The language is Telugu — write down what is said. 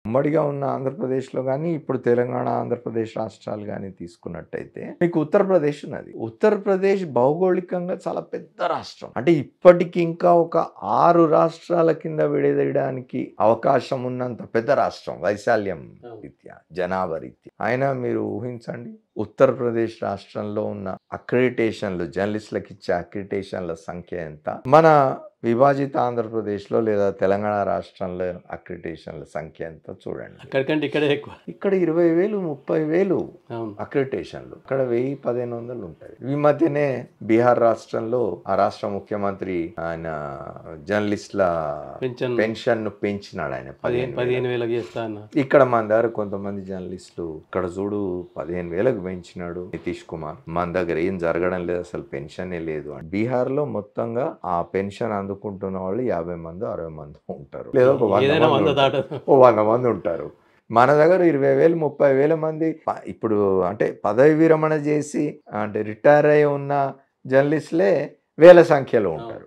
ఉమ్మడిగా ఉన్న ఆంధ్రప్రదేశ్లో కానీ ఇప్పుడు తెలంగాణ ఆంధ్రప్రదేశ్ రాష్ట్రాలు కానీ తీసుకున్నట్టయితే మీకు ఉత్తరప్రదేశ్ ఉన్నది. ఉత్తరప్రదేశ్ భౌగోళికంగా చాలా పెద్ద రాష్ట్రం. అంటే ఇప్పటికి ఇంకా ఒక 6 రాష్ట్రాల కింద విడదీయడానికి అవకాశం ఉన్నంత పెద్ద రాష్ట్రం వైశాల్యం రీత్యా, జనాభా రీత్యా. అయినా మీరు ఊహించండి, ఉత్తరప్రదేశ్ రాష్ట్రంలో ఉన్న అక్రిడిటేషన్లు, జర్నలిస్టులకు ఇచ్చే అక్రిడిటేషన్ల సంఖ్య ఎంత? మన విభాజిత ఆంధ్రప్రదేశ్లో లేదా తెలంగాణ రాష్ట్రంలో అక్రిడిటేషన్ల సంఖ్య ఎంత చూడండి. అక్కడికంటే ఇక్కడే ఎక్కువ. ఇక్కడ 20,000 30,000 అక్రిడిటేషన్లు, అక్కడ 1000-1500 ఉంటాయి. ఈ మధ్యనే బీహార్ రాష్ట్రంలో ఆ రాష్ట్ర ముఖ్యమంత్రి ఆయన జర్నలిస్టుల పెన్షన్ ను పెంచినాడు. ఆయన 15,000 చేస్తా అన్న. ఇక్కడ మన దగ్గర కొంతమంది జర్నలిస్టులు ఇక్కడ చూడు 15,000 పెంచినాడు నితీష్ కుమార్, మన దగ్గర ఏం జరగడం లేదు, అసలు పెన్షనే లేదు. బీహార్ లో మొత్తంగా ఆ పెన్షన్ అందుకుంటున్న వాళ్ళు 50 మంది 60 మంది ఉంటారు, లేదా ఒక 100 మంది ఉంటారు. మన దగ్గర 20,000 30,000 మంది ఇప్పుడు అంటే పదవి విరమణ చేసి అంటే రిటైర్ అయి ఉన్న జర్నలిస్టులే వేల సంఖ్యలో ఉంటారు.